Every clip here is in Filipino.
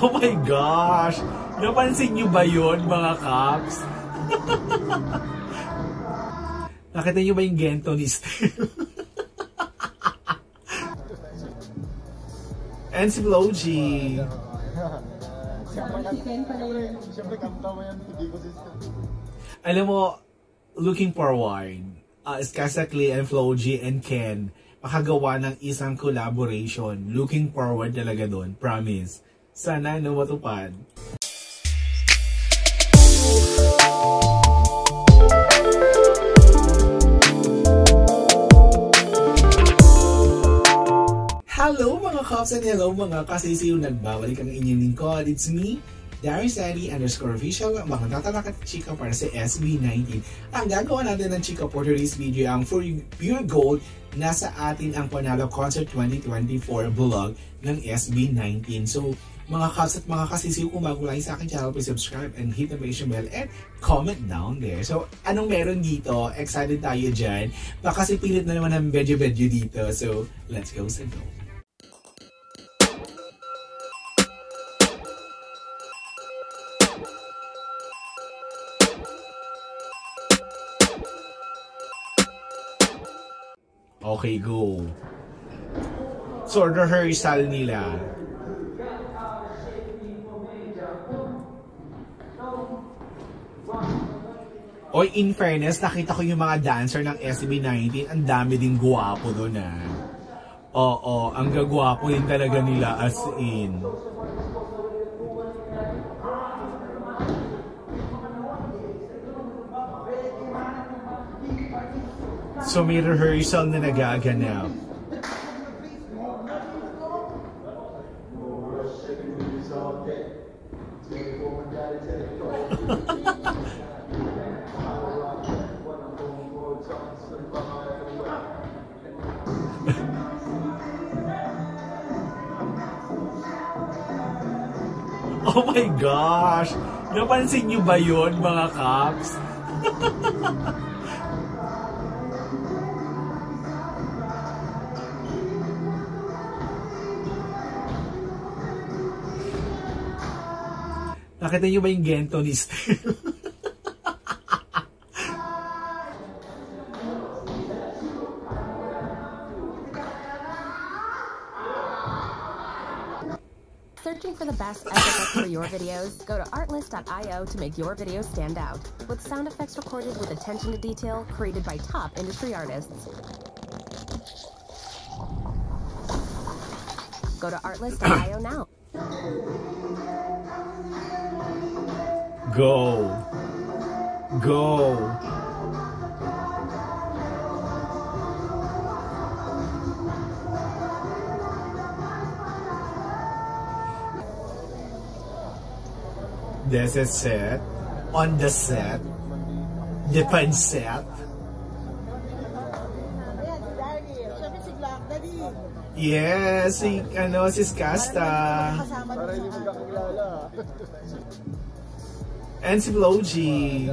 Oh my gosh! Napansin niyo ba yun, mga Kaps? Nakita niyo ba yung gento ni Stell? And si Floji. Alam mo, looking forward, Skasa Clay and Floji and Ken makagawa ng isang collaboration. Looking forward talaga doon, promise. Sana no matupad. Hello mga Kaps and hello mga kasisiw, nagbabalik ang inyong lingkod. It's me, Darry_Sadie_official, mga tatalakat chika para sa SB19. Ang gagawa natin ng chika for today's video ang For Pure Gold. Nasa atin ang Panalo Concert 2024 vlog ng SB19. So mga Kaps at mga kasisiw, kung bago lang sa akin channel, please subscribe and hit the notification bell and comment down there. So anong meron dito? Excited tayo dyan. Baka kasi pilit na naman ang bedyo-bedyo dito. So let's go sa go. Okay, go. So, rehearsal nila. Oy, in fairness, nakita ko yung mga dancer ng SB19. Ang dami ding guwapo doon, ah. Oo, ang gagwapo din talaga nila as in. So may rehearsal na nagaganap. Oh my gosh! Napansin niyo ba yun, mga Kaps? Nakita niyo ba yung gento ni Stell? Searching for the best effects for your videos? Go to artlist.io to make your videos stand out. With sound effects recorded with attention to detail, created by top industry artists. Go to artlist.io now. Go. Go. This is set. On the set. Depend set. Yes, si Skasta. And si Floji.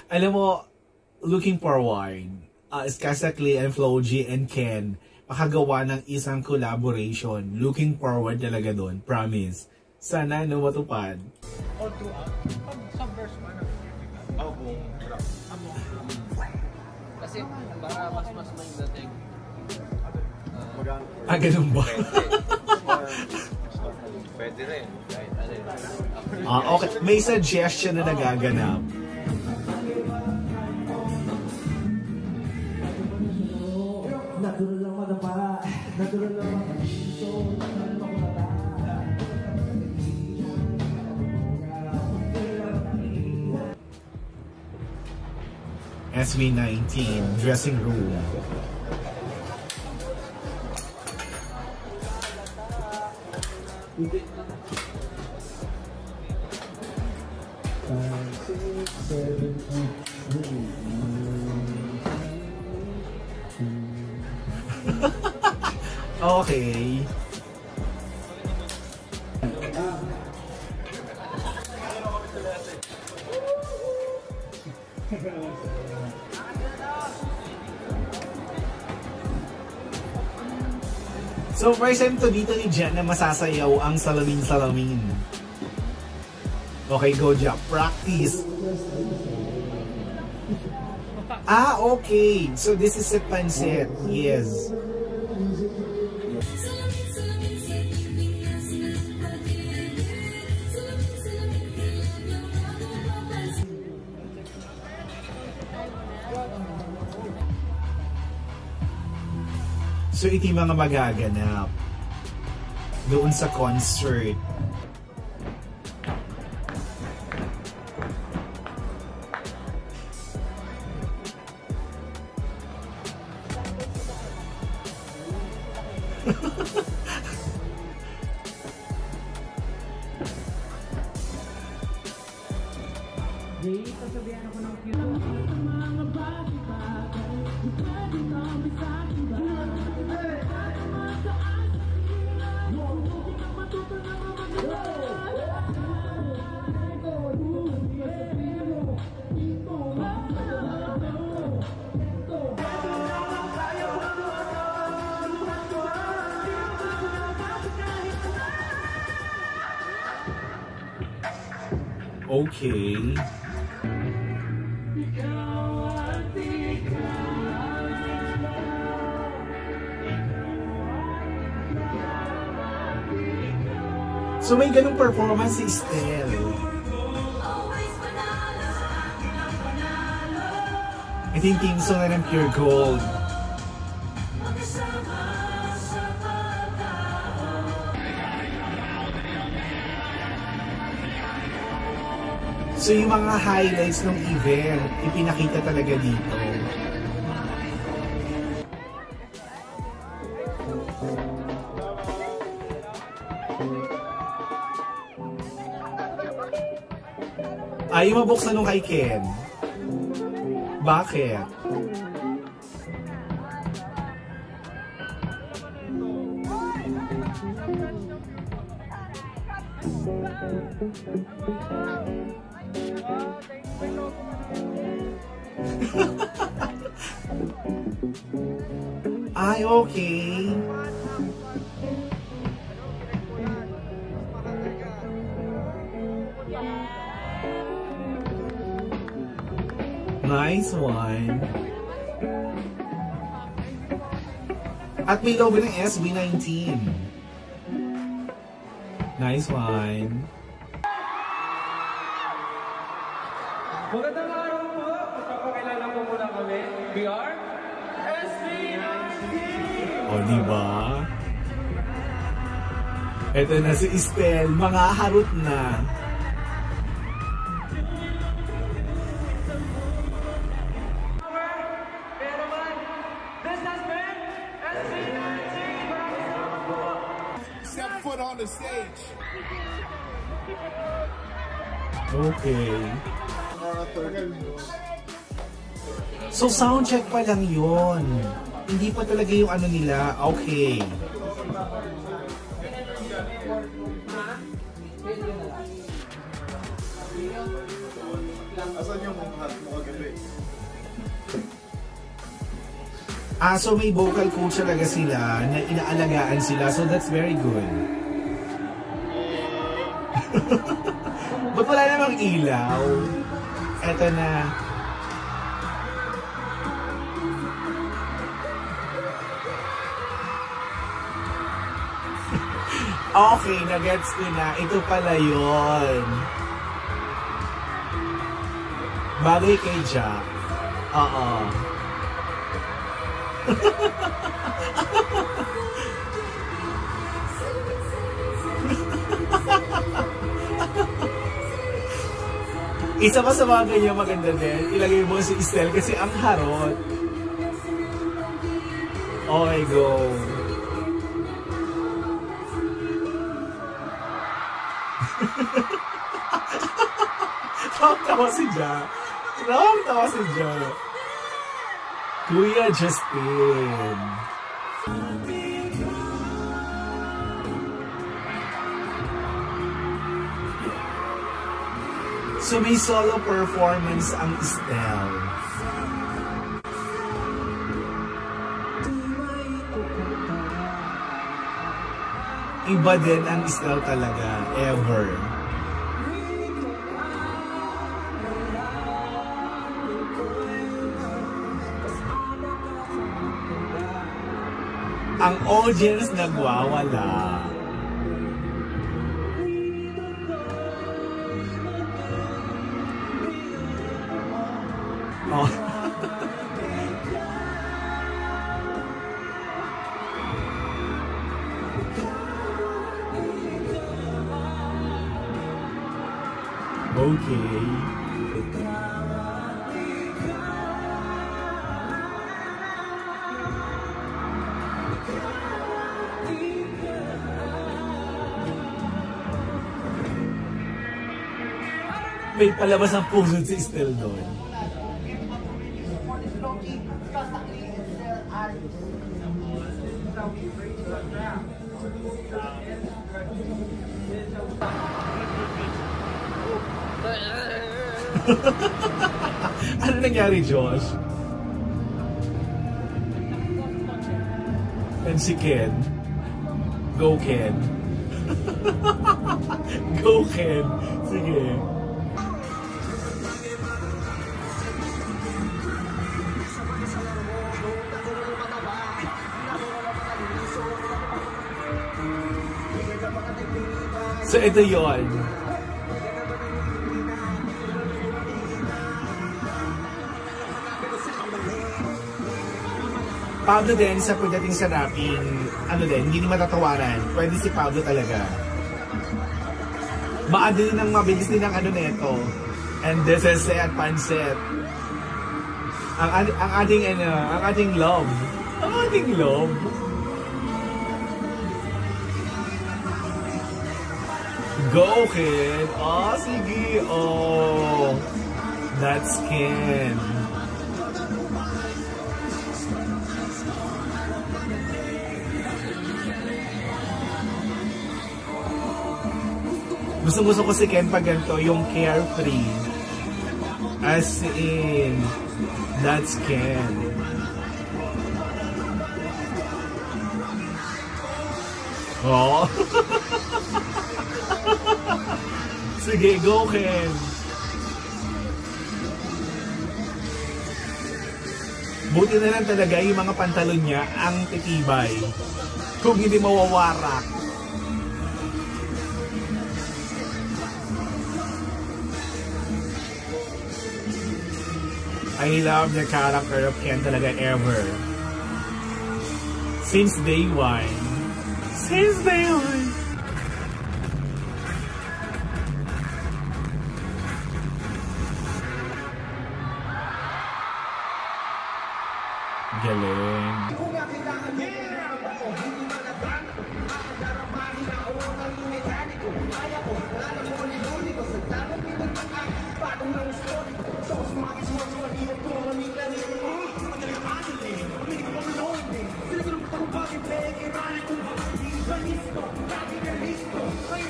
Alam mo, looking forward, Skasa Clay and Floji and Ken makagawa ng isang collaboration. Looking forward talaga doon, promise. Sana no matupad. Kasi para mas may dating. Ganun ba? Pwede rin. Okay. May suggestion na nagaganap. SB19 dressing room. Okay. So first time to dito ni Jen na masasayaw ang salamin-salamin. Okay, go Jack. Practice. Ah, okay. So this is a pancit. Yes. So ito yung mga magaganap doon sa concert. Okay. So may ganung performance si Estelle. Ito yung team song na ng Pure Gold. So yung mga highlights ng event, ipinakita talaga dito. Ayaw mabuksan nung kay Ken. Bakit? Ay, okay. Nice one. At may logo ng SB19. Nice one. Magandang araw po. Magpapakilala po muna kami. We are SB19! O, diba? Ito na si Estelle. Mga harot na. Step foot on the stage. Okay. So sound check pa lang yun. Hindi pa talaga yung ano nila. Okay. Asan yung hat mo kagabi? So may vocal coach talaga sila na inaalagaan sila. So that's very good. Ba't wala namang ilaw? Eto na. Okay, nagets ko na. Ito pala yun. Bagay kay Jack. Oo. Isa pa sa mga ganyan maganda din, ilagay mo si Estelle kasi ang harot. Okay, go. Tawa si Jack. Tawa si Jack. Kuya Justin. So may solo performance ang Estelle. Iba din ang style talaga, ever. Ang audience nagwawala. Oh. Okay. May palabas ang puso si Estel doon. Ano nangyari, Josh? And si Ken. Go, Ken. Go, Ken. Sige. So, ito yun. Pablo din, sa pagdating sa rapping, ano din, hindi matatawaran. Pwede si Pablo talaga. Maadali ng mabilis din ang ano neto. And this is at Panset. Ang ating love. Ang ating love. Go, Ken! Oh, sige! Oh! That's Ken! Gusto ko si Ken pag ganito, yung carefree. As in, that's Ken. Oh! Sige, go, Ken! Buti na lang talaga yung mga pantalon niya ang titibay. Kung hindi mawawarak. I love the character of Ken talaga ever. Since day one. Since day one. Galing.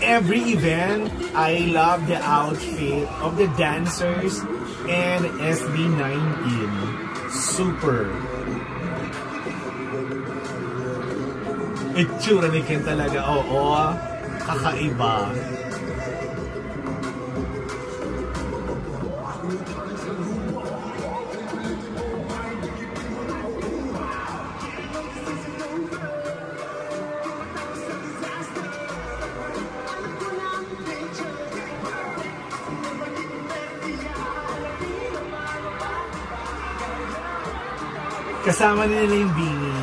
Every event, I love the outfit of the dancers and SB19. Super. Itsura ni Ken talaga, oo, kakaiba. Kasama nila yung Bini.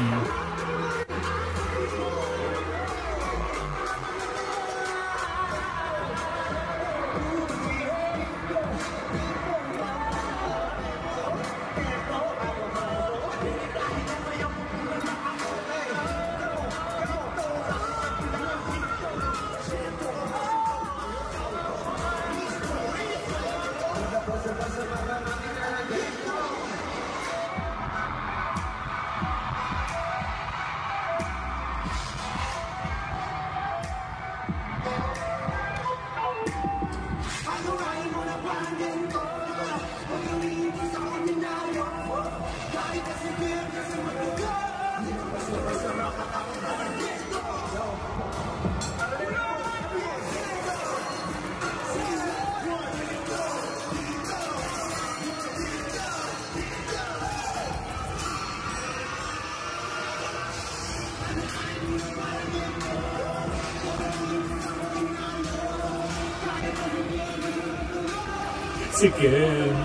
Si Ken.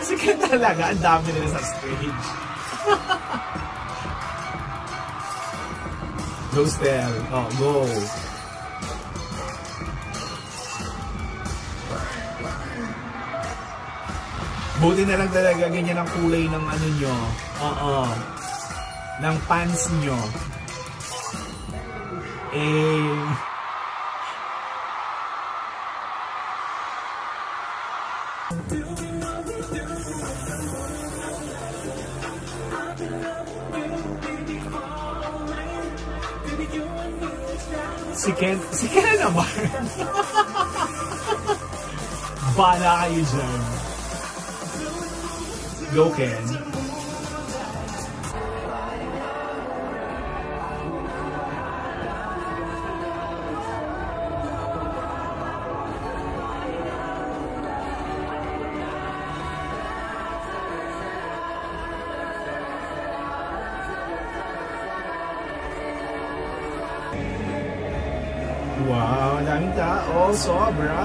Si Ken talaga, ang dami nila sa stage. Go, Stel. Oh, go. Buti na lang talaga ganyan ang kulay ng ano nyo. Oo. Ng pants nyo. Si Ken naman. Bala kayo dyan. Go, Ken. Wow, daming tao. Sobra.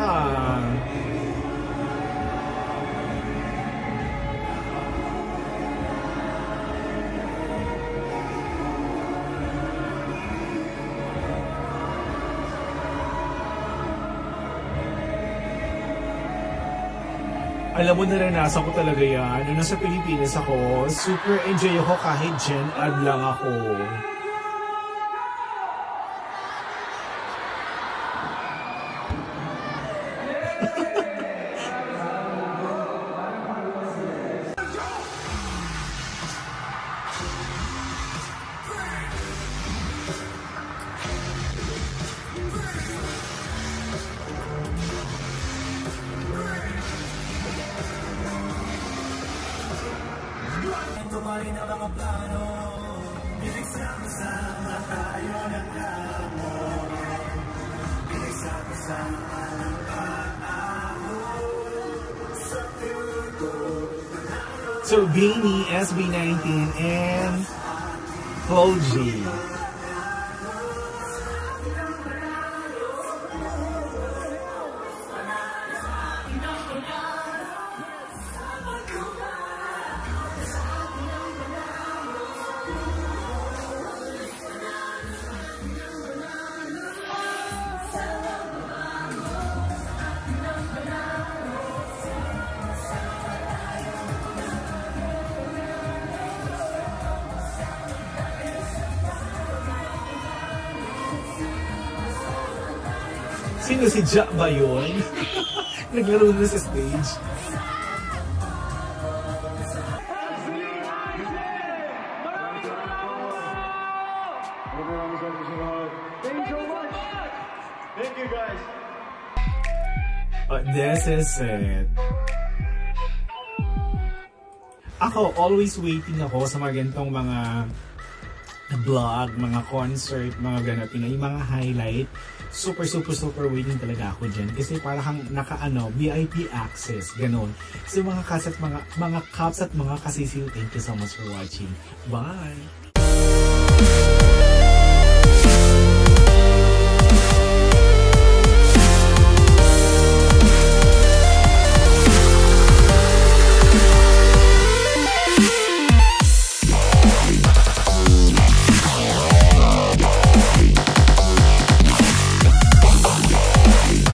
Alam mo, naranasan ko talaga yan. Nung nasa Pilipinas ako, super enjoy ako kahit Gen Ad lang ako. Tumarin ang mga plano, pinagsama-sama tayo ng amor, pinagsama-sama ng pag-ahon sa future. So, Beanie, SB19, and Floji. Sino si Ja ba yun? Naglaro na sa stage. Thank you guys. This is it. Ako, always waiting ako sa mga ganitong mga vlog, mga concert, mga ganapin, yung mga highlight. Super waiting talaga ako dyan. Kasi parang naka-ano, VIP access, ganun. So mga kaps at mga kasisiw, thank you so much for watching. Bye!